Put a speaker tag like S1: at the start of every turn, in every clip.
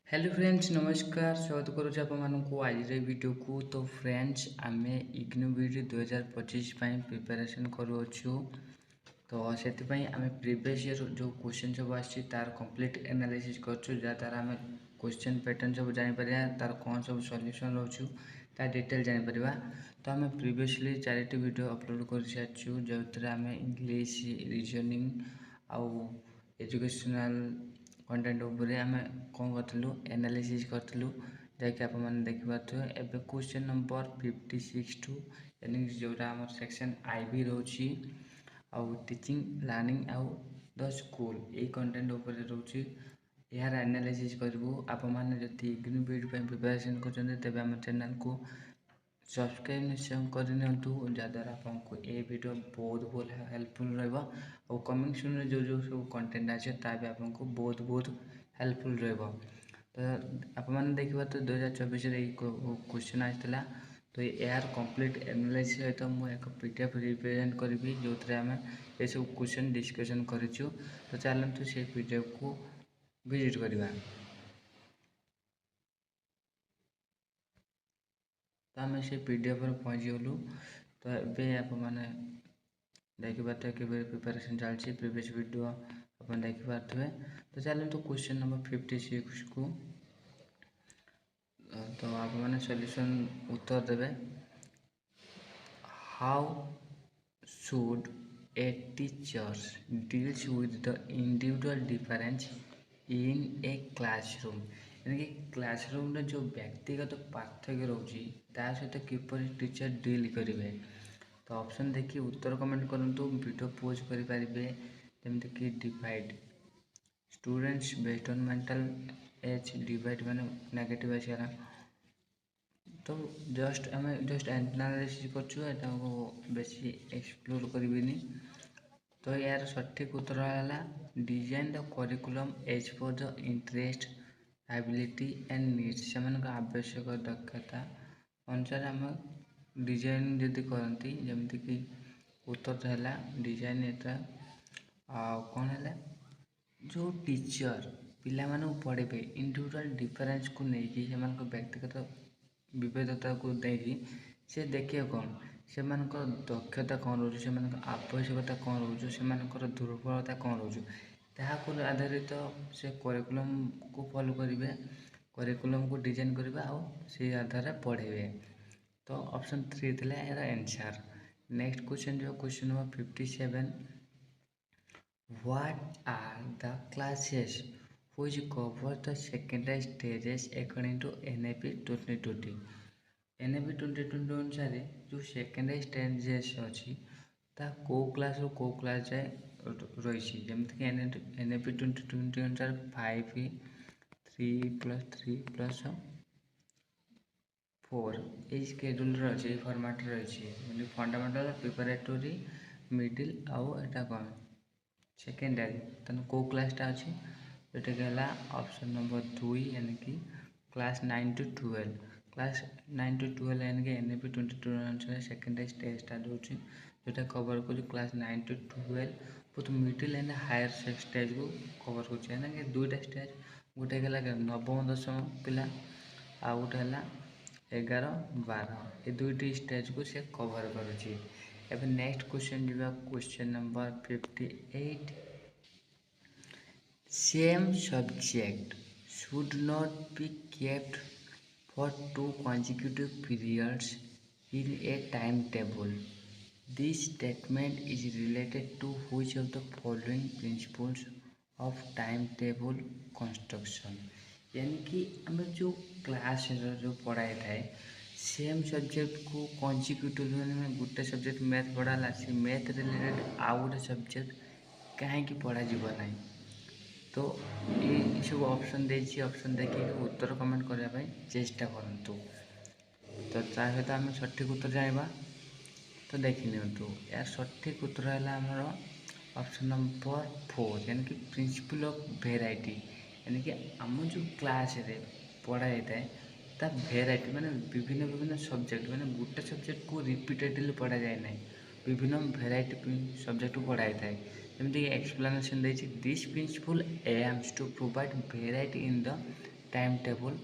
S1: Hello friends नमस्कार स्वागत करुच्छे आपको आज वीडियो को। तो फ्रेंड्स आम इग्नू बीडी 2025 प्रिपेरेसन करुच्छू। तो से आम प्रीवियस ईयर जो क्वेश्चन सब आर कंप्लीट एनालिसिस करूँ जहाँद्वारा आम क्वेश्चन पैटर्न सब जापर तार कौन सब सॉल्यूशन रोचु ता डिटेल जापर। तो आम प्रीवियसली 4टी वीडियो अपलोड कर सारी जो आम इंग्लिश रीजनिंग आउ एजुकेशनल कंटेंट उपरे आम कौन करूँ एनालिसिस करूँ जैक आप देखिपे। एवं क्वेश्चन नंबर 56 टू यानी जोटा आम सेक्शन आईबी रोची आउ टीचिंग लर्निंग आउ द स्कूल यही कंटेंट उपर रोची यार एनालिसिस करूँ। आप जब इग्नू बीडी प्रिपेरेसन कर आम चैनल को सब्सक्राइब निश्चय करनी जहाँद्वारा आपको ये वीडियो बहुत बहुत हेल्पफुल रहा और कमिंग सुन जो जो सब कंटेंट आसे भी आपको बहुत हेल्पफुल रहा। तो आप देखिए तो 2024 क्वेश्चन आसाला। तो यार कंप्लीट एनालिसिस सहित मुझे पीडीएफ रिप्रेजेंट करी जो आम ये सब क्वेश्चन डिस्कसन करूँ। तो चलते से पीडीएफ को विजिट करवा। तो आम से पीडीएफ पहुँच गलु। तो ये आप देखिए कि प्रिपेरेसन चलती प्रीवियस वीडियो आप देखिपे। तो चलते क्वेश्चन नंबर 56 को। तो आप सॉल्यूशन उत्तर देवे। How should A teachers deals with the individual difference in a classroom यानी कि क्लासरूम जो व्यक्तिगत पार्थक्य रोचे ता सहित किपर टीचर डील करेंगे। तो ऑप्शन देखिए उत्तर कमेंट करूँ वीडियो पोज करें जमीक कि divide students based on mental as divide माने नेगेटिव आसगला। तो जस्ट आम जस्ट एनालिसिस करको बेसी एक्सप्लोर करी। तो यार सठिक उत्तर है design the curriculum as per the interest ability and needs से आवश्यक दक्षता अनुसार आम डिजाइन जदि करती जमीक कि उत्तर है डिजाइन एटा कौन है जो टीचर पिला पढ़े इंडिविजुअल डिफरेंस को लेकिन से व्यक्तिगत विविधता को देखिए से देखिए कौन से दक्षता कौन रोचे से आवश्यकता कौन रोचे से दुर्बलता कौन रोचे ताकू आधारित से करिकुलम को फॉलो करेंगे करिकुलम को डिजाइन करेंगे से आधार पढ़ेबे। तो ऑप्शन 3 थी यार आंसर। नेक्स्ट क्वेश्चन जो question number 57 what are the classes which cover the secondary stages according to NAP 2020। NAP 2020 अनुसार जो सेकेंडरी स्टेजेस अच्छी को क्लास रो को क्लास जाए रही जमीक NAP 2020 अनुसार 5 3+3+4 ये स्केड्यूल रही फॉर्मेट रही फंडामेंटल प्रिपरेटरी मिडिल आउ एटा कौन सेकेंडरी तेना को क्लासटा अच्छी जोटा है ऑप्शन नंबर 2 यानी कि क्लास 9 to 12 क्लास 9 to 12 यानी कि NAP 2020 अनुसार सेकेंडरी स्टेजटा रोचे जोटा कवर कर क्लास 9 to 12 बहुत मिडिल एंड हायर स्टेज को कवर कर दुईटा स्टेज गोटे है नवम दशम पिला आउ गोटे है 11-12 ये दुईटी स्टेज को सी कवर करुँची। एवं नेक्स्ट क्वेश्चन जा question number 58 Same subject should not be kept for 2 consecutive periods in a timetable. This statement is related to which of the following principles of timetable construction। यानी कि हम जो class जो पढ़ाई थाए same subject को consecutive मैंने गोटे सब्जेक्ट मैथ पढ़ाला से मैथ रिलेटेड आउ गोटे सब्जेक्ट कहीं पढ़ा ना। तो ये सब ऑप्शन देखिए ऑप्शन देखिए उत्तर कमेंट करने चेष्टा करूँ। तो सहित आम सठिक उत्तर जाना। तो देखी नियंतु यार सठिक उत्तर है आमर ऑप्शन नंबर 4 यानी कि प्रिंसिपल ऑफ वेराइटी यानी कि आम जो क्लास रे पढ़ा जाता है ता वेराइटी माने विभिन्न विभिन्न सब्जेक्ट माने गोटे सब्जेक्ट को रिपीटेडली पढ़ा जाए ना विभिन्न वेराइटी सब्जेक्ट को पढ़ा जाता है जमीक explanation this principle aims to provide variety in the timetable,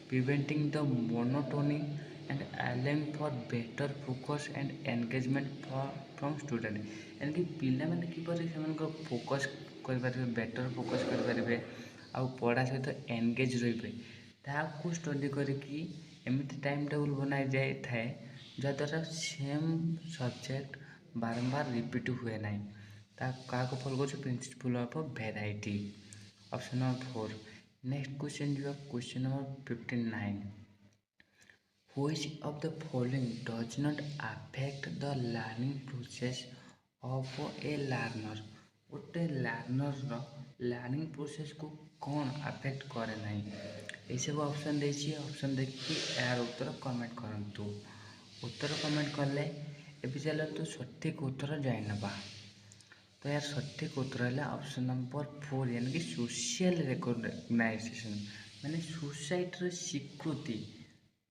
S1: preventing the monotony and allowing for better focus and engagement from student। यानी कि ପିଲାମାନେ କିପରି ସେମାନଙ୍କର ଫୋକସ୍ କରିପାରିବେ, ବେଟର୍ ଫୋକସ୍ କରିପାରିବେ ଆଉ ପଢ଼ା ସହିତ ଏନଗେଜ୍ ରହିବେ, ତାହାକୁ ଷ୍ଟଡି କରିକି ଏମିତି ଟାଇମ୍ ଟେବୁଲ୍ ବନାଯାଇଥାଏ ଯାହାଦ୍ୱାରା ସେମ୍ ସବଜେକ୍ଟ ବାରମ୍ବାର ରିପିଟ୍ ହୁଏ ନାହିଁ। କାହାକୁ ଫଲୋ କରୁଛୁ? Principle of variety. Option number 4। Next question ଯିବା, question number 59। Which of the following does not affect the learning process of a learner? ଗୋଟେ ଲର୍ଣ୍ଣରର ଲର୍ଣ୍ଣିଂ ପ୍ରୋସେସ୍କୁ କ'ଣ ଆଫେକ୍ଟ କରେ ନାହିଁ? ଏସବୁ ଅପସନ୍ ଦେଇଛି। ଅପସନ୍ ଦେଖିକି ଏହାର ଉତ୍ତର କମେଣ୍ଟ କରନ୍ତୁ। ଉତ୍ତର କମେଣ୍ଟ କଲେ ଏବେ ଚାଲନ୍ତୁ ସଠିକ୍ ଉତ୍ତର ଜାଣିନେବା। ତ यार ସଠିକ୍ ଉତ୍ତର ହେଲା ଅପସନ୍ ନମ୍ବର 4, यानी कि ସୋସିଆଲ ରେକଗ୍ନାଇଜେସନ୍, ମାନେ ସୋସାଇଟିର ସ୍ୱୀକୃତି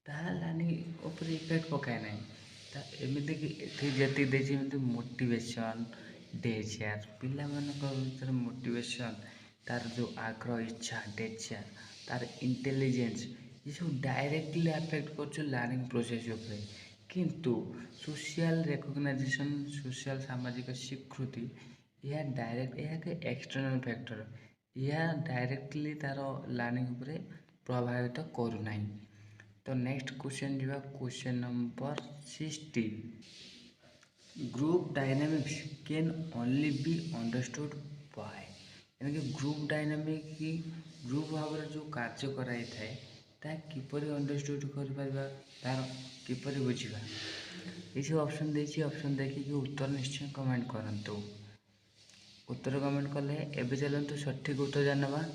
S1: ତାହା ଲର୍ଣ୍ଣିଂ ଉପରେ ଇଫେକ୍ଟ ପକାଏ ନାହିଁ। ତା ଏମିତିକି ଏଠି ଯେତିକି ଦେଇଛି ଏମିତି ମୋଟିଭେସନ୍, ଡେଜୟାର, ପିଲାମାନଙ୍କ ଭିତରେ ମୋଟିଭେସନ୍, ତାର ଯେଉଁ ଆଗ୍ରହ, ଇଚ୍ଛା, ଡେଜୟାର, ତାର ଇଣ୍ଟେଲିଜେନ୍ସ, ଏସବୁ ଡାଇରେକ୍ଟଲି ଆଫେକ୍ଟ କରୁଛି ଲର୍ଣ୍ଣିଂ ପ୍ରୋସେସ୍ ଉପରେ। କିନ୍ତୁ ସୋସିଆଲ ରେକଗ୍ନାଇଜେସନ୍, ସୋସିଆଲ ସାମାଜିକ ସ୍ୱୀକୃତି, ଏହା ଡାଇରେକ୍ଟ, ଏହା ଏକ ଏକ୍ସଟର୍ନାଲ ଫ୍ୟାକ୍ଟର, ଏହା ଡାଇରେକ୍ଟଲି ତାର ଲର୍ଣ୍ଣିଂ ଉପରେ ପ୍ରଭାବିତ କରୁନାହିଁ। तो नेक्स्ट क्वेश्चन जो question number 60। Group dynamics can only be understood by, यानी कि ग्रुप डायनामिक की ग्रुप भाव में जो कार्य कराई थाए ता किपरि अंडरस्टूड कर तार किपरि बुझा, ये सब ऑप्शन देछि। ऑप्शन देखिए उत्तर निश्चय कमेंट करंतु। उत्तर कमेंट कले एबे चलंतु सठिक उत्तर जानवा।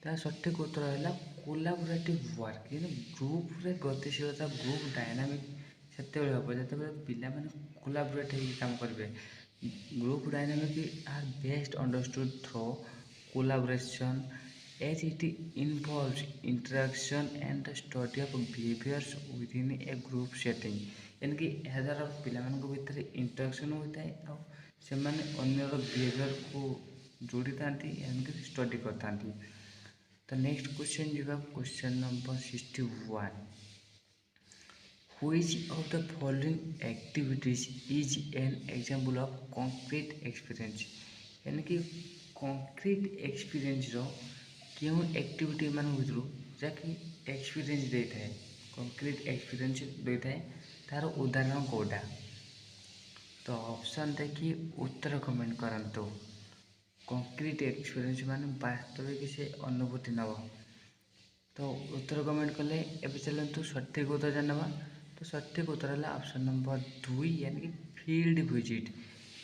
S1: ता सठिक उत्तर है कोलाबोरेटिव वर्क, ग्रुप रे गतिशीलता, ग्रुप डायनामिक से हम जो पिला कोलाबोरेट काम करेंगे। Group dynamic are best understood through collaboration as it involves interaction and the study of behaviours within a group setting, यानी कि यह द्वारा पिला भितर इंटरेक्शन होता है और से अन्यर बिहेवियर को जोड़ी था, यानी कि स्टडी करता। तो नेक्स्ट क्वेश्चन जो question number 61। Which of the following activities is an example of concrete experience, यानी कि concrete experience रो क्यों एक्टिविटी मान भर जहाँकि एक्सपीरियंस दे थाए, concrete experience दे थाए, तार उदाहरण कौटा? तो ऑप्शन देखिए उत्तर कमेंट करंतु। कंक्रीट एक्सपीरियंस माने वास्तविक से अनुभूति नब। तो उत्तर कमेंट कले एबे चलंतु सठिक उत्तर जानवा। तो सठिक उत्तर है ऑप्शन नंबर 2, यानी कि फील्ड विजिट।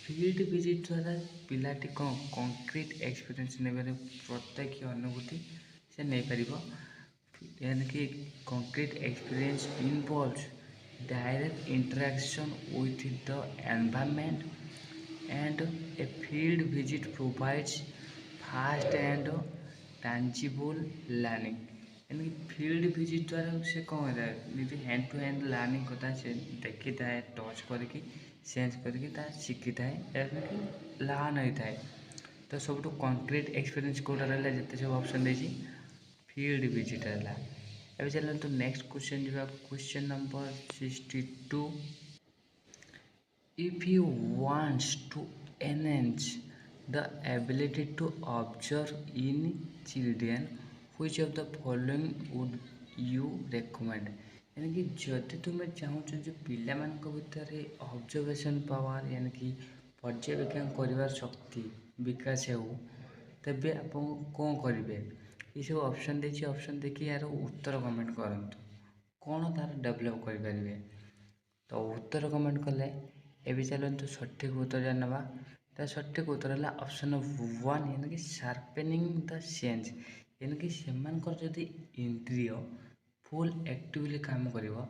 S1: फील्ड विजिट द्वारा पिलाटी कौन कंक्रीट एक्सपीरियंस ने प्रत्यक्ष अनुभूति से नहीं पारिबो, यानी कि concrete experience involves direct interaction with the environment and a field visit provides fast and tangible learning, यानी फील्ड विजिट द्वारा से कौन होता है हैंड टू हैंड लर्निंग होता है, से देखी था टच करके सेंस करके शिखी था, यानी कि लर्न होता है। तो सब कंक्रीट एक्सपीरियंस कौटा रहा जिते सब ऑप्शन देसी फील्ड विजिट रहा। अब चलो तो नेक्स्ट क्वेश्चन जो question number 62। If you want to enhance the ability to observe in children, which of the following would you recommend, यानी कि जदि तुम्हें चाहो जो पिला भितर ऑब्जर्वेशन पावर, यानी कि पर्यवेक्षण कर शक्ति विकास हो, तेबे आप कौन करेंगे? ये सब ऑप्शन देखिए। ऑप्शन देखिए यार उत्तर कमेंट करंतु कौन तार डेवलप करेंगे। तो उत्तर कमेंट कले एवं चलते सठिक उत्तर जानवा। तो सठिक उत्तर है ऑप्शन 1, यानी कि शार्पेनिंग द सेंस, यानी कि सेमानकर जदि इंद्रिय फुल एक्टिवली काम करिवो,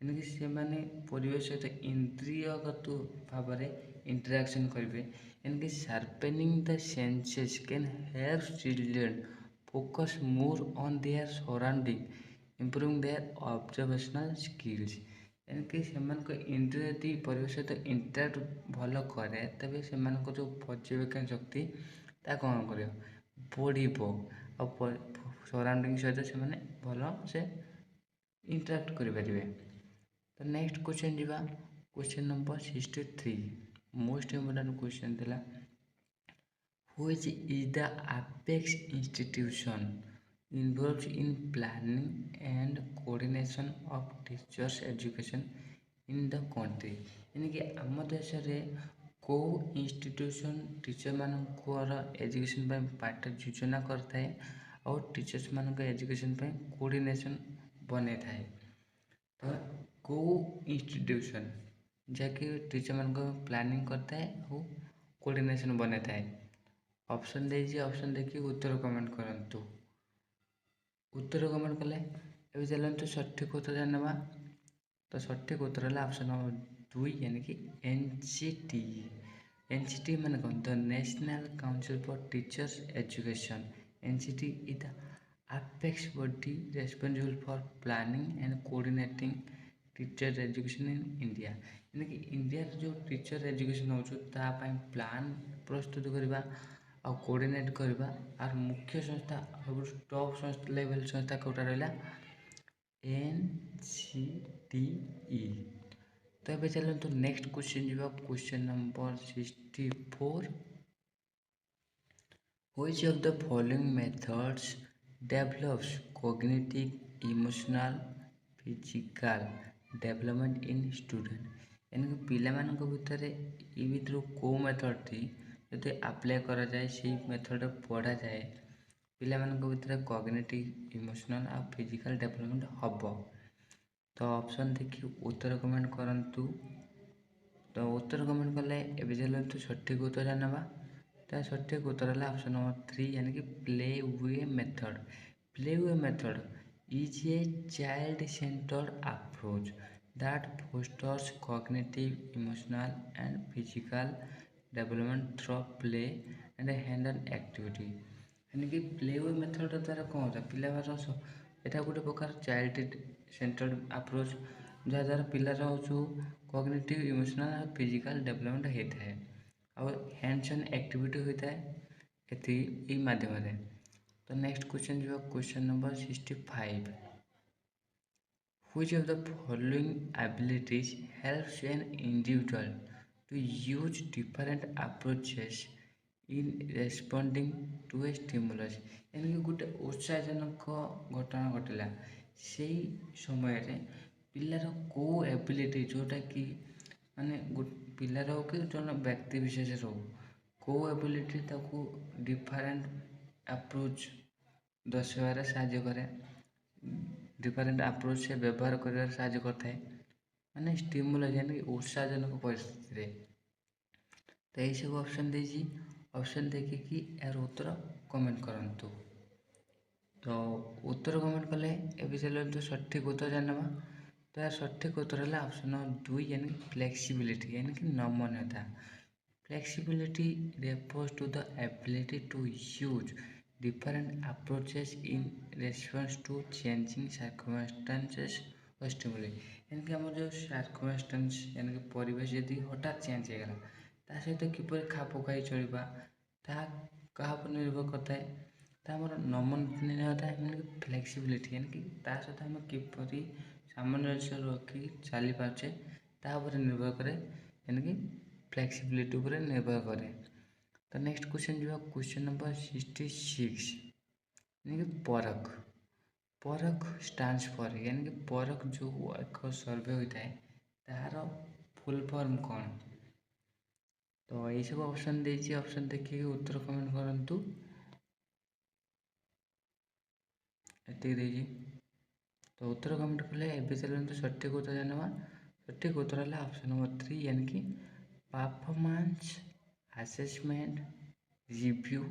S1: यानी कि से माने परिवेश सहित इंद्रियगत भाव में इंटरेक्शन करेंगे, यानी कि sharpening the senses can help children focus more on their surrounding, improving their observational skills, यानी कि से इंद्रिय यदि परिवेश सहित इंटरेक्ट भल कै तेज से जो पर्यवेक्षण शक्ति ता कौन कर बढ़ ସରାଉଣ୍ଡିଂ ସହିତ ସେମାନେ ଭଲ ସେ ଇଣ୍ଟରାକ୍ଟ କରିପାରିବେ। ତ ନେକ୍ସଟ କ୍ୱେଶ୍ଚନ୍ ଯିବା, question number 63 most important question ଥିଲା, which is the apex institution involved in planning and coordination of teachers education in the country। यानी कि आम देश में कौ इंस्टीट्यूशन टीचर मानकर एजुकेशन पार्ट योजना करता है और टीचर्स मान एजुकेशन कोऑर्डिनेशन बने थाए। तो कौ इंस्टीट्यूशन जहाँकि टीचर मान प्लानिंग करता है और कोऑर्डिनेशन बने थाए। ऑप्शन दे ऑप्शन देखिए उत्तर कमेंट करंतु। उत्तर कमेंट कले ए चलते सठिक उत्तर जानवा। तो सठिक उत्तर है ऑप्शन नंबर 2 यानी कि एनसीटी। एनसीटी माने कौन? The national council for teachers education. NCT is the apex body responsible for planning and coordinating teacher education in India। यानी कि इंडिया जो टीचर एजुकेशन हो प्लान प्रस्तुत करवा और कोऑर्डिनेट करवा और मुख्य संस्था टॉप संस्था लेवल संस्था कोटा रहा एनसीटीई। तो ये चलते नेक्स्ट क्वेश्चन जी, question number 64, which of the following methods develops cognitive, emotional, physical development in student। यानी कि पिला मानक भितर ये भितर कौ मेथड थी जो अप्लाई करा जाए से मेथड पढ़ा जाए पिला मानक भितर कॉग्निटिव, इमोशनल और फिजिकल डेवलपमेंट हम। तो ऑप्शन देखिए उत्तर कमेंट करंतु। तो उत्तर कमेंट कले ए चलते सठिक उत्तर जानवा। तो सठिक उत्तर है ऑप्शन नंबर 3 यानी कि play way method. Play way method is a child centred approach that fosters cognitive, emotional and physical development through play and handle activity. यानी कि प्ले वे मेथड द्वारा कौन होता है पिला यहाँ गोटे प्रकार चाइल्ड सेंटर्ड अप्रोच जहाँ द्वारा पिलार हो कॉग्निटिव, इमोशनल और फिजिकल डेवलपमेंट होता है और हैंड्स ऑन एक्टिविटी होता है ये माध्यम। तो नेक्स्ट क्वेश्चन जो question number 65, which of the following abilities helps an individual to use different approaches in responding to a stimulus। यानी कि गोटे उत्साहजनक घटना घटला से समय पिलार को एबिलिटी जोटा कि माने पिलार हो कि जो व्यक्ति विशेष हो को एबिलिटी ताको डिफरेंट अप्रोच दर्शाइबार साहाय्य करे, डिफरेंट अप्रोच से व्यवहार कर साहाय्य करता है माने स्टिमुलस यानी उत्साहजनक परिस्थिति। तो यही सब ऑप्शन दीजिए, ऑप्शन देखिए कि यार उत्तर कमेंट करंतु। तो उत्तर कमेंट कले ए चलते सठिक उत्तर जानवा। तो यार सठिक उत्तर है ऑप्शन नंबर 2 यानी फ्लेक्सिबिलिटी यानी कि नमनीयता। Flexibility refers to the ability to use different approaches in response to changing circumstances or stimuli। यानी कि आम जो सर्कमस्टांस यानी कि परिवेश यदि हठात चेंज होगा ता सहित किपर खाप खाई चलवा क्या निर्भर करता है तामर नमनीयता यानी कि फ्लेक्सिबिलिटी यानी कि सहित आम किपर सामंजस्य रखी चली पार्चे निर्भर करे यानी कि फ्लेक्सिबिलिटी पर निर्भर करे। तो नेक्स्ट क्वेश्चन जो क्वेश्चन नंबर 66 यानी कि परख। परख स्टैंड्स फॉर यानी कि परख जो एक सर्वे होता है तार फुल फॉर्म कौन। तो ये सब ऑप्शन दीजिए, ऑप्शन देखिए उत्तर कमेंट करंतु। एति दीजिए तो उत्तर कमेंट कले ए चलते सठिक उत्तर जानवा। सठिक उत्तर है ऑप्शन नंबर 3 यानी कि performance assessment, review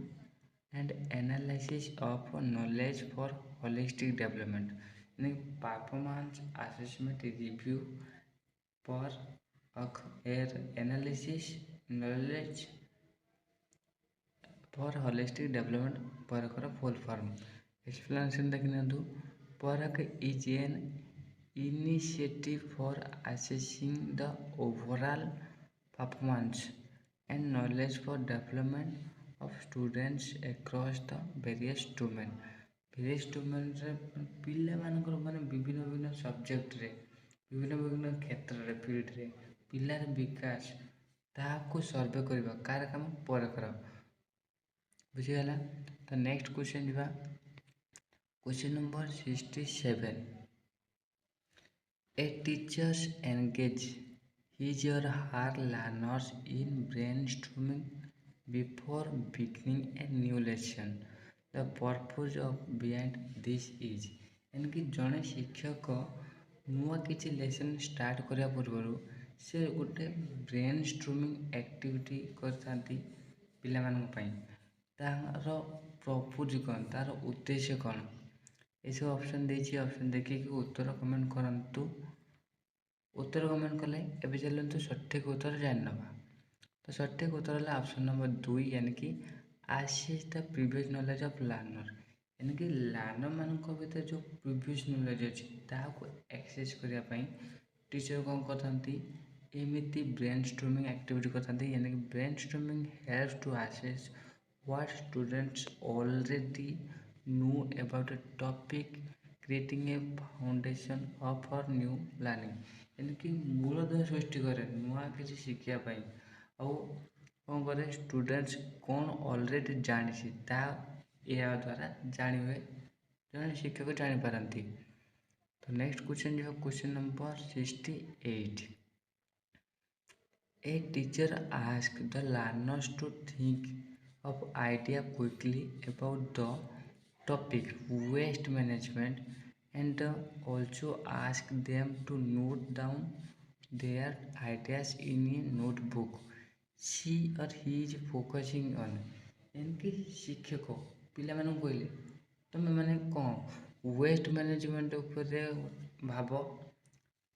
S1: and analysis of knowledge for holistic development। यानी परफॉर्मेंस असेसमेंट, रिव्यू, पर analysis, knowledge for holistic development परकर फुल फॉर्म। एक्सप्लेनेशन देखने परक is an initiative for assessing the overall performance and knowledge for development of students across the various domain। Various ଇନଷ୍ଟ୍ରୁମେଣ୍ଟରେ ପିଲାମାନଙ୍କର ମାନେ ବିଭିନ୍ନ ବିଭିନ୍ନ ସବଜେକ୍ଟରେ ବିଭିନ୍ନ ବିଭିନ୍ନ କ୍ଷେତ୍ରରେ ଫିଲ୍ଡରେ ପିଲାର ବିକାଶ ତାହାକୁ ସର୍ଭେ କରିବା କାହାର କାମ ପରେ କର। ବୁଝିଗଲା। ତ ନେକ୍ସଟ କ୍ୱେଶ୍ଚନ୍ ଯିବା। Question number 67। A teacher engage his or her learners in brainstorming before beginning a new lesson. The purpose of behind this is यानी कि जड़े शिक्षक नुआ किसी लेसन स्टार्ट करिया पूर्व से गोटे ब्रेन स्ट्रोमिंग एक्टिविटी करथांती पिलामानक पई तार प्रपोज कौन तार उद्देश्य कौन ये सब ऑप्शन देछि। ऑप्शन देखिए कि उत्तर कमेंट करंतु। उत्तर कमेंट कले एबे चलते सठिक उत्तर जान नवा। तो सठिक उत्तर है ऑप्शन नंबर 2 यानी कि assesses the previous knowledge of learner यानी कि लर्नर मानक भीतर जो प्रीवियस नॉलेज अच्छी ताको एक्सेस करने पाई टीचर कौन करथांती एमिति ब्रेन स्टॉर्मिंग एक्टिविटी करथांती यानी कि brainstorming helps to assess what students already know about a topic creating a foundation of for new learning यानी कि मूलधन सृष्टि करे नुआ किसी शिक्षा पाई आउ कौन करे स्टूडेंट्स कौन ऑलरेडी जानी ता या द्वारा जानी हुए जड़े शिक्षक जानीपारती। तो नेक्स्ट क्वेश्चन जो question number 68। A teacher ask the learners to think of idea quickly about the topic waste management and also ask them to note down their ideas in a notebook she or he is focusing on यानी शिक्षक पिला मानू कहले तुम मैंने कौन waste management उपरे भाव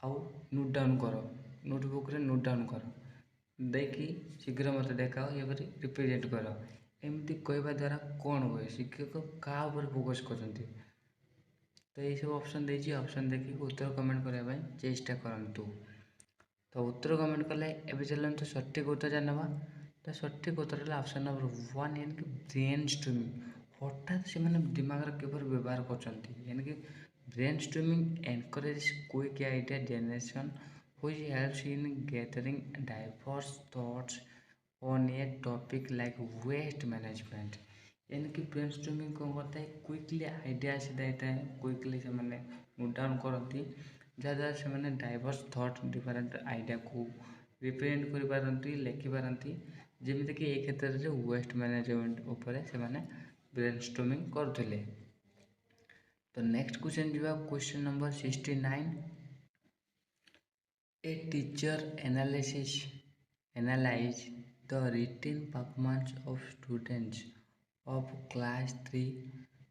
S1: आउ नोट डाउन कर नोटबुक रे नोट डाउन कर देखी शीघ्र मत देखाओ ये रिप्रेजेंट कर एमती कहवा द्वारा कौन हुए शिक्षक क्या फोकस करते। तो ये सब ऑप्शन देछि। ऑप्शन देखिए उत्तर कमेंट करने चेष्टा करंतु। तो उत्तर कमेंट कले एबे चलते सठिक उत्तर जानवा। तो सठिक उत्तर है ऑप्शन नंबर 1 यानी कि ब्रेन स्ट्रोमिंग हठात से मैंने दिमाग केपर व्यवहार करछंती यानी कि brainstorming encourage quick idea generation which helps in gathering diverse thoughts on a topic like waste management यानी कि ब्रेन स्ट्रोमिंग कौन करता है क्विकली आइडिया आसी जाता है क्विकली से मैंने नोट डाउन करती जहाँद्वारा से मैंने डाइवर्स थॉट डिफरेंट आइडिया को रिप्रेजेंट कर लिखिपारती जमीक कि ये क्षेत्र में वेस्ट मैनेजमेंट उपरे से मैंने ब्रेन स्ट्रोमिंग करते। तो नेक्स्ट क्वेश्चन जो question number 69। A teacher analyse the written performance of students of class 3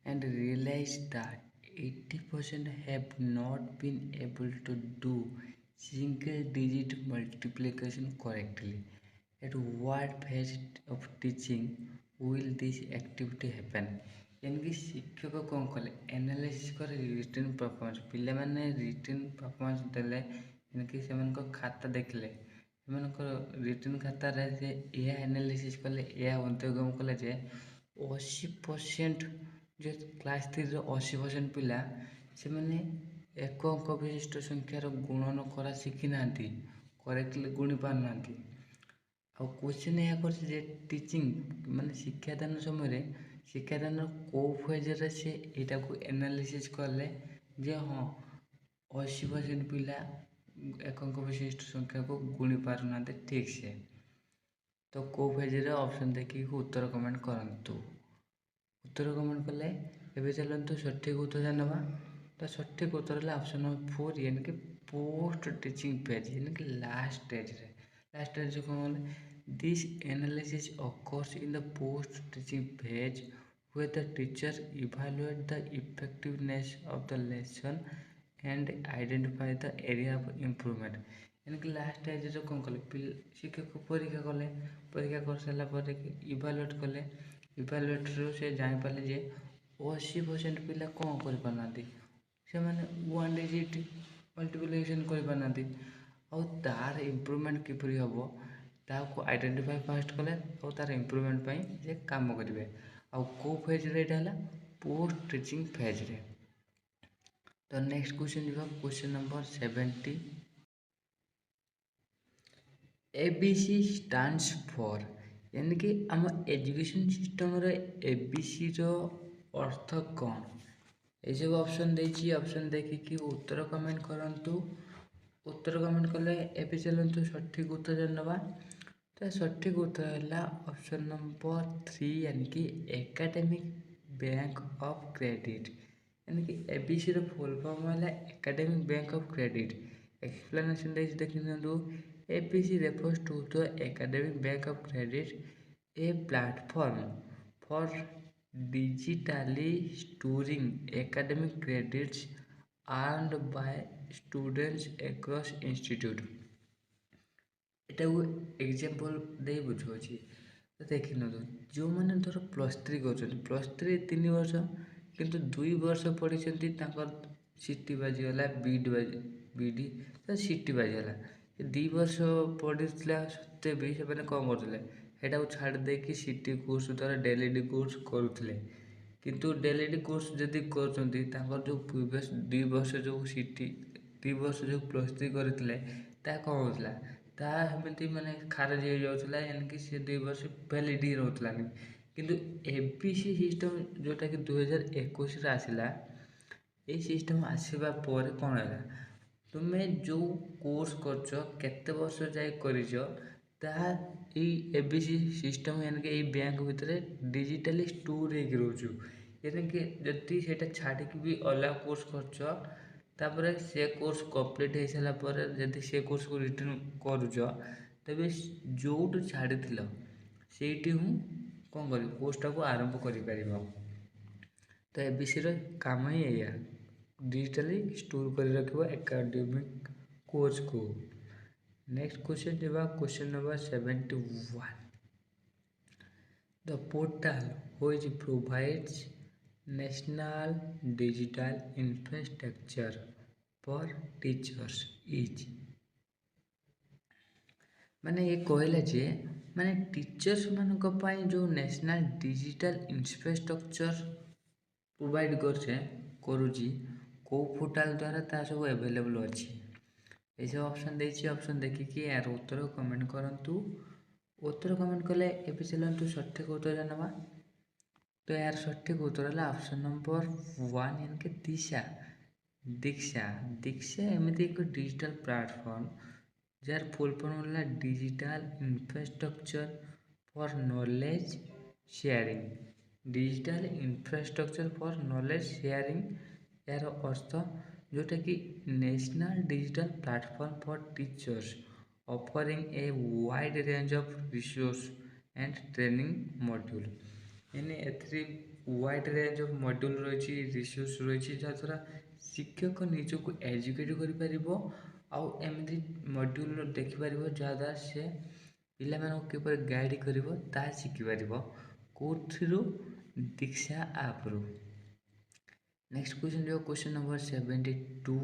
S1: and realized that 80% have not been able to do single digit multiplication correctly. At what phase of teaching will this activity happen? यानी कि शिक्षक कौन कले analysis करे retain performance पिला माने retain performance देले यानी कि से खाता देखले रिटेन खाता रे या एनालिसिस कले या अंतर्गम कले जे 80% जो क्लास 3 80% पिला से मैंने एक अंक विशिष्ट संख्यार गुणन करा शिखी ना करेक्टली गुणी पार ना आ क्वेश्चन यह कर टीचिंग माने शिक्षादान समय शिक्षादान कौ फेज्रे से यहाँ को एनालिसिस कले जे हाँ 80% पिला एक अंक विशिष्ट संख्या को गुणी पार ना ठीक से। तो कौ फेज्रे ऑप्शन देखिए उत्तर कमेंट करंतु। उत्तर कमेंट कले एबे चलते सठिक उत्तर जानवा। तो सठिक उत्तर है ऑप्शन नंबर 4 यानी कि पोस्ट टीचिंग फेज यानी कि लास्ट स्टेज कौन this analysis occurs in the post teaching phase where the teacher evaluate the effectiveness of the lesson and identify the area of improvement यानी कि लास्ट स्टेज कौन कले शिक्षक परीक्षा कले परीक्षा कर सारा पर इभालुएट कले इभालुएट से जापारे जे 80% पिला कौन करना से मैंने 1 डिजिट मल्टीप्लिकेशन कर तार इम्प्रूवमेंट किपरि हम ताको आइडेंटिफाई फास्ट कले और तार इम्प्रूवमेंट जे काम करेंगे आउ कौ फेज रे पोस्ट टीचिंग फेज रे। तो नेक्स्ट क्वेश्चन जो question number 70 ABC stands for यानी कि आम एजुकेशन सिस्टम रे ABC रो अर्थ कौन ये सब ऑप्शन देछि ऑप्शन देखिकी उत्तर कमेंट करंतु उत्तर कमेंट कले एबे चलंतु सठिक उत्तर जानवा। तो सठिक उत्तर है ऑप्शन नंबर 3 यानी कि एकेडमिक बैंक ऑफ क्रेडिट यानी कि एबीसी रो फुल फॉर्म है academic bank of credit. Explanation देखि दो ABC refers to the academic bank of credit, a platform for digitally storing academic credits earned by students across institute। এটা example दे बुझौछि तो देखि न जो माने धर +3 करछन +3 3 वर्ष किंतु 2 वर्ष पढ़िछन्ती ताकर सीटी बाजी गला बीडी तो सीटी बाजी गला 2 वर्ष पढ़िथिला सत्ते भी से माने कम करथिले हेटा छाड़ दे कि सीटी कोर्स द्वारा डेलीडी कोर्स करूथिले किंतु डेलीडी कोर्स जदी करछन्ती ताकर जो प्रीवियस 2 वर्ष जो सीटी 2 वर्ष जो +3 करथिले ता कम होतला ता हमें माने खारज हो जाउथला यानी कि से 2 वर्ष वैलिडिटी रहउथला किंतु एबीसी सिस्टम जोटा कि 2021 रे आसिला ए सिस्टम आसीबा पर कोन हैला तुमे जो कोर्स करछ केते वर्ष जाय करिछ ता ए एबीसी सिस्टम यानी कि ए बैंक भितरे डिजिटली स्टोर हे रहउछु यानी कि जति सेटा छाडी कि भी अलग कोर्स करछ तापर से कोर्स कंप्लीट हो सारा पर जदि से कोर्स को रिटर्न करूछ तबे जोट छाड़ी थिलो सेठी हूँ कौन कर कोर्सटा को आरंभ करि परिबो। तो एबीसी रो काम ही एया डिजिटली स्टोर कर रखिबो एकेडमिक कोर्स को। नेक्स्ट क्वेश्चन जेबा question number 71 the portal which provides national digital infrastructure for teachers is माने ये कहला जे माने टीचर्स मानक पाई जो नेशनल डिजिटल इंफ्रास्ट्रक्चर प्रोवाइड करुची को पोर्टल द्वारा ता सब अवेलेबल अछि ए सब ऑप्शन देछि ऑप्शन देखिकी यार उत्तर कमेंट करंतु उत्तर कमेंट कले एबे चलंतु सठिक उत्तर जानवा। तो यार सठिक उत्तर है ऑप्शन नंबर 1 यानी कि दिशा दीक्षा दीक्षा एमती एक डिजिटल प्लेटफॉर्म जार फुल फॉर्म होला digital infrastructure for knowledge sharing digital infrastructure for knowledge sharing यार अर्थ जोटा कि national digital platform for teachers offering a wide range of resource and training module यानी एथरी वाइड रेंज ऑफ मॉड्यूल रही resource रही जहाँ शिक्षक निजक एजुकेट कर एमती मॉड्यूल देखिपर जहाँद्वारा से पिला किपर गाइड कर शिखिपर कौथिरू दीक्षा आप रू। नेक्स्ट क्वेश्चन जो question number 72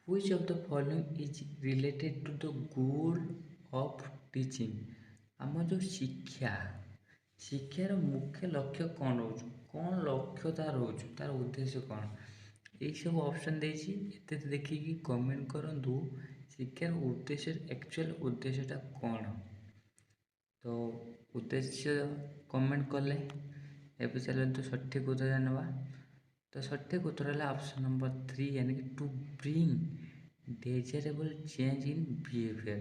S1: which of the following is related to the goal of teaching आम जो शिक्षा शिक्षार मुख्य लक्ष्य कौन रोच कौन लक्ष्य तार रोच तार उद्देश्य कौन यही सब ऑप्शन देछि एते देखिकी कमेंट करंतु शिक्षार उद्देश्य एक्चुअल उद्देश्यटा कौन। तो उद्देश्य कमेंट कले एबे चलंतु सठिक उत्तर जानवा। तो सठिक उत्तर है ऑप्शन नंबर 3 यानी कि to bring desirable change in behaviour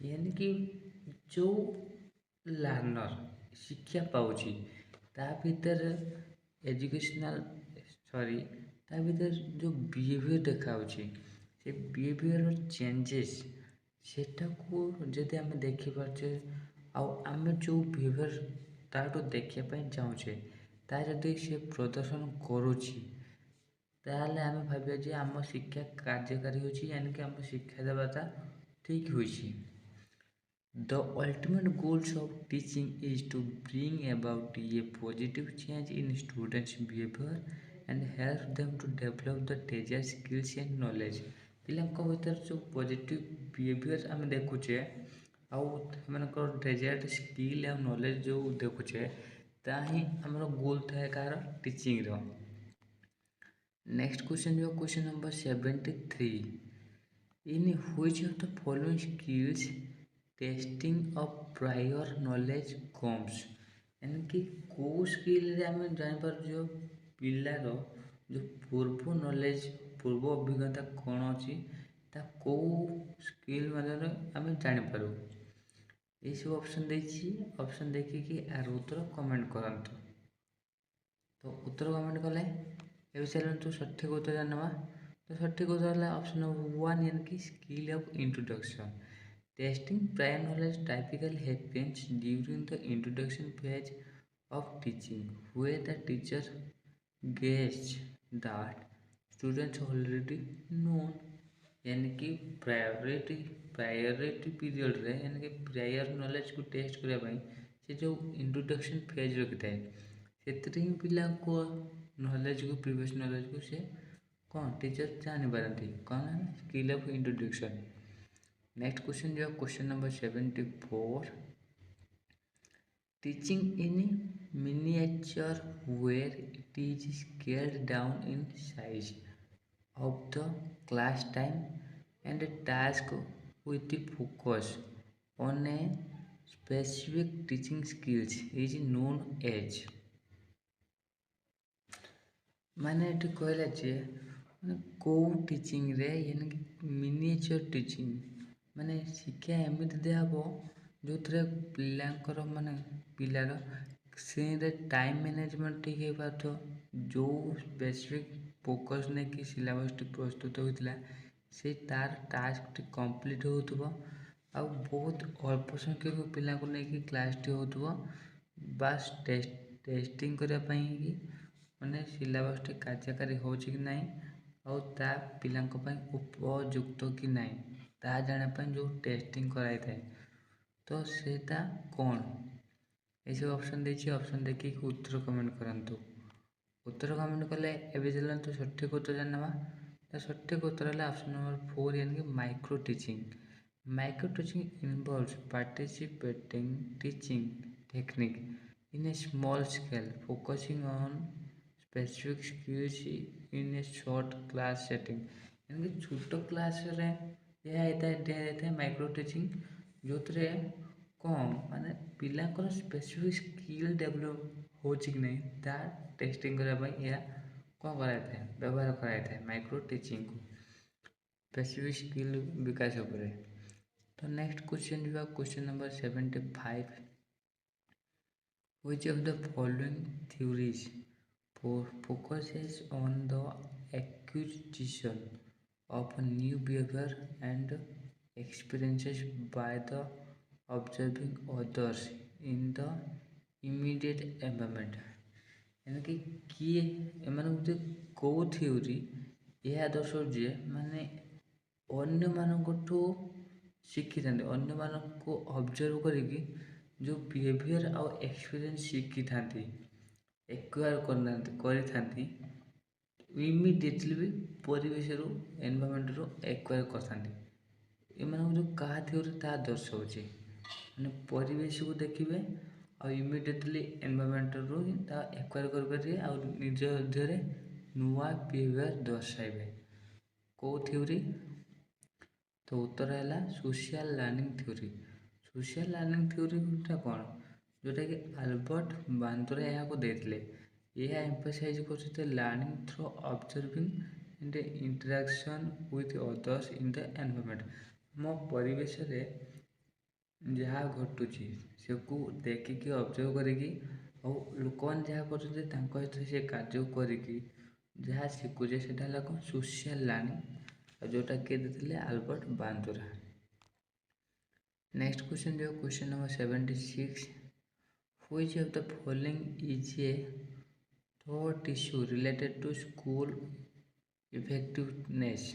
S1: यानी कि जो लर्नर शिक्षा पाउची ता भीतर एजुकेशनल सॉरी ता भीतर जो बिहेवियर देखा से बिहेवियर चेंजेस सेटा को जदि आम देखी पारे आम जो बिहेवियर ताठू देखा चाहूचे ता जदि से प्रदर्शन करुची ताहले आम भाविया जे आम शिक्षा कार्यकारी होची यानी कि आम शिक्षा देवाटा ठीक होची। The ultimate goals of teaching is to bring about a positive change in students' behavior and help them to develop the desired skills and knowledge। पिलांक भीतर जो पॉजिटिव बिहेवियर आम देखुचे आउ डेजायर्ड स्किल और नॉलेज जो देखुचे ताही हमरो गोल थाए कार टीचिंग रो। नेक्स्ट क्वेश्चन जो question number 73, in which of the following skills testing of prior knowledge comes, यानी कि कौ स्किल रे आम जापर जो पिलार जो पूर्व नॉलेज पूर्व अभिज्ञता कौन अच्छी ता कौ स्किल मध्यम आम जापर, ये सब ऑप्शन देखिए। ऑप्शन देखिए यार उत्तर कमेंट करंतु। तो उत्तर कमेंट कले ए चलतु सठिक उत्तर जानवा। तो सठिक उत्तर है ऑप्शन नंबर 1, यानी कि skill of introduction. Testing prior knowledge typical happens during the introduction phase of teaching where the teacher gets that students already known, यानी कि प्रायोरिटी पीरियड रे यानी कि प्रायर नॉलेज को टेस्ट करने से जो इंट्रोडक्शन फेज रखी थाए से पिला को नॉलेज को प्रीवियस नॉलेज को से कौन टीचर जानी पारती कौन है skill of introduction. Next question जो question number 74, teaching in miniature where it is scaled down in size of the class time and a task with the focus on a specific teaching skills is known as, माने ये कहला जे कौ teaching रे यानी कि miniature teaching माने शिक्षा एमती दिहब जो थे पिलांकर माने पिलार से टाइम मैनेजमेंट ठीक हो पार जो स्पेसिफिक फोकस नहीं कि सिलेबस टी प्रस्तुत होता से तार टास्क टी कंप्लीट हो बहुत अल्प संख्यक पिला को लेकिन क्लास टी हो बास टेस्टिंग करने कि माने सिलेबस टी कार्यकारी हो कि नहीं आउ ता पिला उपयुक्त कि नहीं ता जानापी जो टेस्टिंग कराई थाए तो सेटा कौन ये सब ऑप्शन देखिए। ऑप्शन देखिए उत्तर कमेंट करंतु। उत्तर कमेंट कले एवं चलते सठिक उत्तर जानवा। तो सठिक उत्तर है ऑप्शन नंबर 4, यानी कि micro teaching. Micro teaching involves participating teaching technique in A small scale focusing on specific skills in A short class setting, यानी कि छोट क्लास रे यह दिया है माइक्रो टीचिंग जो कौन माने पिलांकर स्पेसिफिक स्किल डेवलप हो कि नहीं ता टेस्टिंग करने यह कौन कराई था व्यवहार कराई था माइक्रो टीचिंग को स्पेसिफिक स्किल विकास उपरे। तो नेक्स्ट क्वेश्चन जो question number 75, which of the following theories focuses on the acquisition of new behavior and experiences by the observing others in the immediate environment, यानी कि किए एम कौ theory यह दर्शाओ जे माने अन्य मानू शिखी था अन्य मान को ऑब्जर्व करी जो बिहेवियर आउ एक्सपीरियंस शिखी था एक्वायर करी इमिडिएटली भी परिवेश रू एनवायरमेंट रू एक्वायर करते एम जो क्या थ्योरी ता दर्शाऊे मैंने परिवेश को देखिए और इमिडिएटली एनवायरमेंट रू एक्वायर करेंगे और निज देहरे नुआ बिहेवियर दर्शाइबे कौ थ्योरी। तो उत्तर है social learning theory. Social learning theory कौन जोटा कि आल्बर्ट बांद्रा यहाँ देते यह एम्फसाइज करते learning through observing and interaction with others in the environment, मो परिवेश रे जहाँ घटुची से देखिकी ऑब्जर्व करी और लोक मैंने जहाँ कर से कार्य करी जहाँ शिखुचे से कौन सोशल लर्निंग जोटा किए देते आल्बर्ट बांद्रा। नेक्स्ट क्वेश्चन जो question number 76, which of the following is a thought issue related to school effectiveness,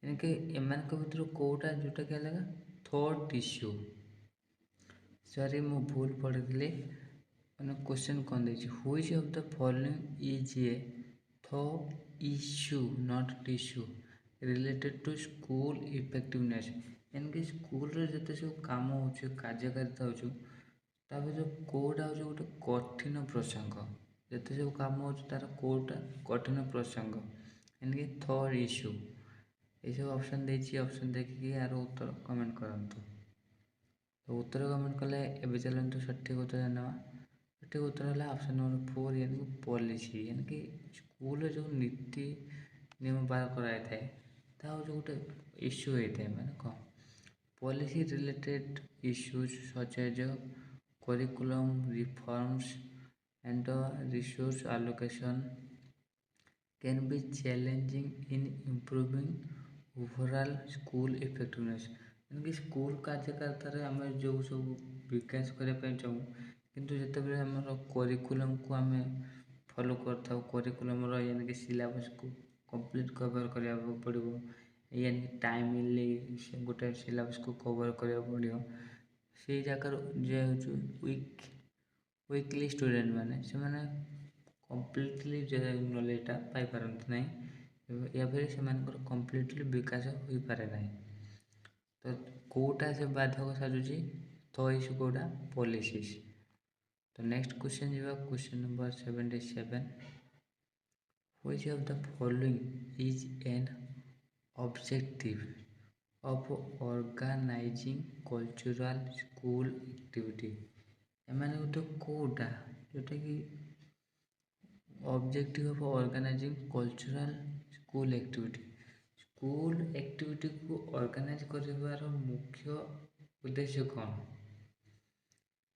S1: यानी कि एम भर कौटा जोटा क्या लगा थॉट इश्यू। सॉरी मु भूल पढ़ी मैंने क्वेश्चन कौन देखिए which of the following is a thought issue not tissue related to school effectiveness, यानी कि स्कूल जिते सब कम हो कार्यकारिता हो तापर जो कोडा हूँ गोटे कठिन प्रसंग जिते सब कम हो तार कोडा कठिन प्रसंग यानी थर्ड इश्यू ये सब ऑप्शन देछि ऑप्शन देखिए यार उत्तर कमेंट करंतु। तो उत्तर कमेंट कले एबे चलंतु सठिक उत्तर जानवा। सठिक उत्तर है ऑप्शन नंबर 4 यानी कि पॉलिसी यानी कि स्कूल जो नीति नियम बाहर कराई थाए ता हूँ गोटे इश्यू होता है मैंने कौन policy related issues such as curriculum reforms and resource allocation can be challenging in improving overall school effectiveness यानी कि स्कूल कार्यकर्ता आम जो सब विकास करने चाहूँ किंतु जितेबाला आम करिकुलम को आम फॉलो करता करिकुलम यानी कि सिलेबस को कंप्लीट कवर करने पड़ो यानी कि टाइमली गोटे सिलेबस को कवर करने पड़ो से जगार जो वीकली स्टूडेंट मैंने से कम्प्लीटली नॉलेजटा पाई पारती ना या फिर से कम्प्लीटली विकास हो पारे ना। तो कोटा से बाधक साजुची तो इश्यू कोटा पॉलिसीज। तो नेक्स्ट क्वेश्चन जी question number 77 which of the following is an objective of organizing cultural school activity एमाने गोटे कोटा जोटा कि objective of organizing cultural school activity को ऑर्गेनाइज कर मुख्य उद्देश्य कौन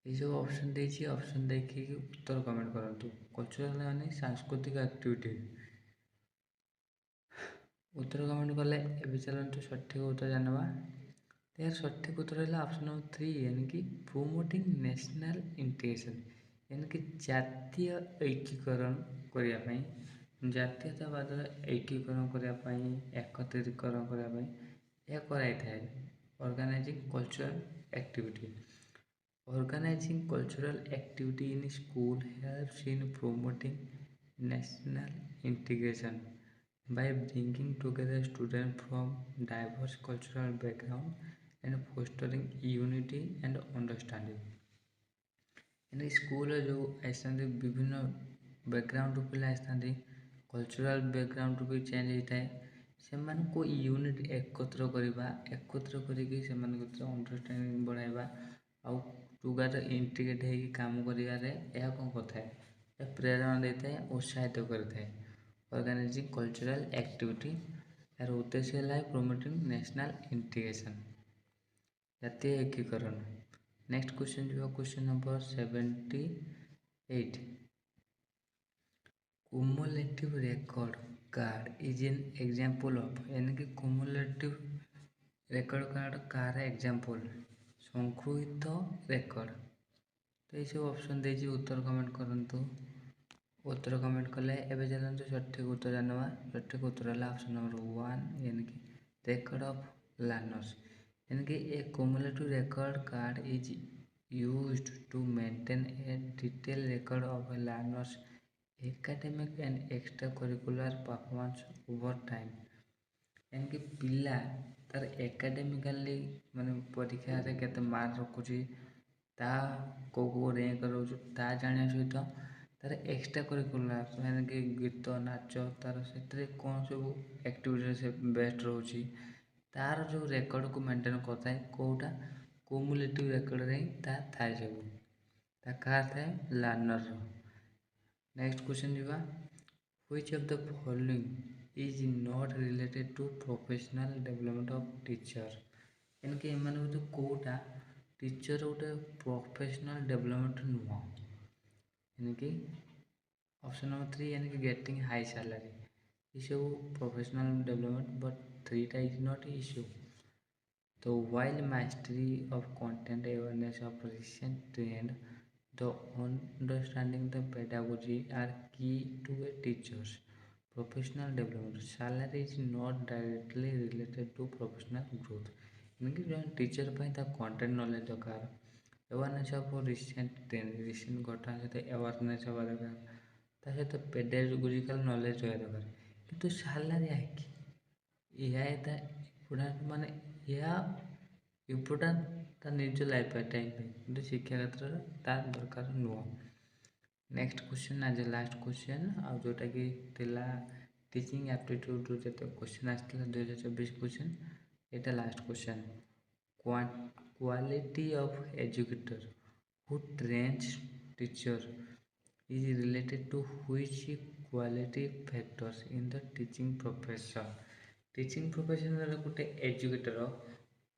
S1: ये सब ऑप्शन देखिए ऑप्शन देखिए उत्तर कमेंट करंतु। कल्चरल माने सांस्कृतिक एक्टिविटी उत्तर कमेंट कले एबे चलंतु सठिक उत्तर जानवा। यार सठिक उत्तर है ऑप्शन नंबर 3 यानी कि प्रोमोटिंग नेशनल इंटीग्रेशन यानी कि जातीय ऐक्यकरण करने जातीयतावाद ऐक्यकरण करने एकत्रीकरण करने यह कराई थाए organising cultural activity. Organizing cultural activity in school helps in promoting national integration by bringing together students from diverse cultural backgrounds and fostering unity and understanding। यानी स्कूल जो आसता विभिन्न बैकग्राउंड पिला आसता कल्चरल बैकग्राउंड भी चेंज होता है से यूनिट एकत्र करवा एकत्र करके अंडरस्टैंडिंग बढ़ावा आउ टुगेदर इंटीग्रेट होगी काम कर कौन कथा है प्रेरणा देता है उत्साहित करता है ऑर्गेनाइजिंग कल्चरल एक्टिविटी यार उद्देश्य है प्रोमोटिंग नेशनल इंटीग्रेशन जातीय एकीकरण। नेक्स्ट क्वेश्चन जो question number 78 cumulative record card is an example of यानी कि cumulative record card कार एग्जाम्पल संगृहीत रेकर्ड। तो ये सब ऑप्शन दे उत्तर कमेंट करंतु। उत्तर कमेंट कले एबे चलंतु सठिक उत्तर जानवा। सठिक उत्तर है ऑप्शन नंबर 1 यानी कि रेकर्ड ऑफ लर्नर्स यानी कि ए cumulative record card is used to maintain a detailed record of a learner's academic and extracurricular performance over time यानी कि पिला तार एकेडमिकाली माने परीक्षा रे केते मार्क रखुची ता को रैंक रोज ता जानिया सहित तार एक्स्ट्रा करिकुलर यानी कि गीत नाच तार से कौन सब एक्टिविटी से बेस्ट रोची तार जो रेकर्ड को मेंटेन करता है कोटा क्युमुलेटिव रेकर्ड रे ता थाए सब ता का थाए लर्नर। नेक्स्ट क्वेश्चन जीवा which of the following is not related to professional development of teacher यानी कि एमाने तो कोटा टीचर गोटे प्रोफेशनल डेवलपमेंट नुह यानी कि ऑप्शन नंबर 3 यानी कि गेटिंग हाई सैलरी ये सब professional development but 3 is not issue. तो while mastery of content awareness of recent trend the understanding the pedagogy are key to a teacher's professional development salary is not directly related to professional growth यानी कि जो teacher content knowledge दरकार awareness of recent trend recent घटना सहित awareness हवा दरकार सहित pedagogical knowledge रहा दरकार किंतु सैलरी आएगी यह पूरा माने यह इम्पोर्टाट ता निज लाइफ टाइम कि शिक्षा क्षेत्र तार दरकार नुह। नेक्स्ट क्वेश्चन आज लास्ट क्वेश्चन आ जोटा कि थिला टीचिंग एप्टीट्यूड जो क्वेश्चन आसला 2024 question Etah last question. Quality of educator who trains teacher is related to which quality factors in the teaching profession। Teaching profession गोटे एजुकेटर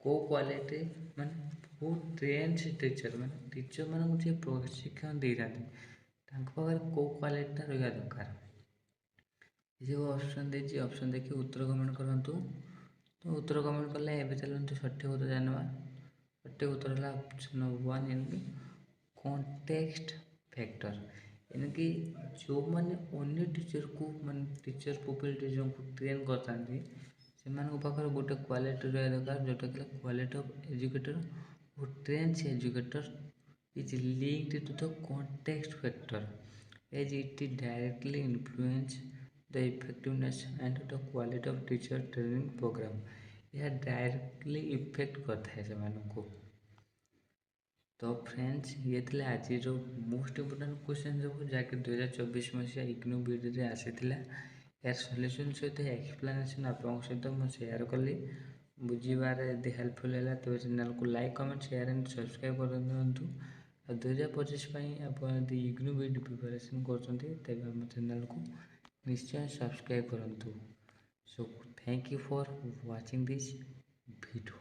S1: को क्वालिटी माने who trains teacher माने teacher मान जो प्रशिक्षण दे जाते को क्वालिटी रहा दरकार। ये जो ऑप्शन देती ऑप्शन देखिए उत्तर कमेंट करूँ। तो उत्तर कमेंट कले ए चलते सठिक उत्तर जानवा। सठिक उत्तर है ऑप्शन 1 यानी कॉन्टेक्स्ट फैक्टर यानी जो मैंने अन्य टीचर को मान टीचर प्रोफाइल टीचर को ट्रेन करते से गोटे क्वालिटी रहा दरकार जोटा कि quality of educator who trains educator is linked to the context factor as it directly influence the effectiveness and the quality of teacher training programme. यह डायरेक्टली इफेक्ट करता है से। तो फ्रेंड्स ये थे आज जो मोस्ट इम्पोर्टाट क्वेश्चन सब जहाँकि 2024 मसीहा इग्नू बीडी आसी यार सल्यूशन सहित एक्सप्लेनेशन आप सहित मुझे शेयर कली। बुझार यदि हेल्पफुल है तो चैनल को like comment share and subscribe कर दिंतु। 2025 आप इग्नू बीडी प्रिपरेशन कर चैनल को निश्चय सब्सक्राइब करूँ। So thank you for watching this video.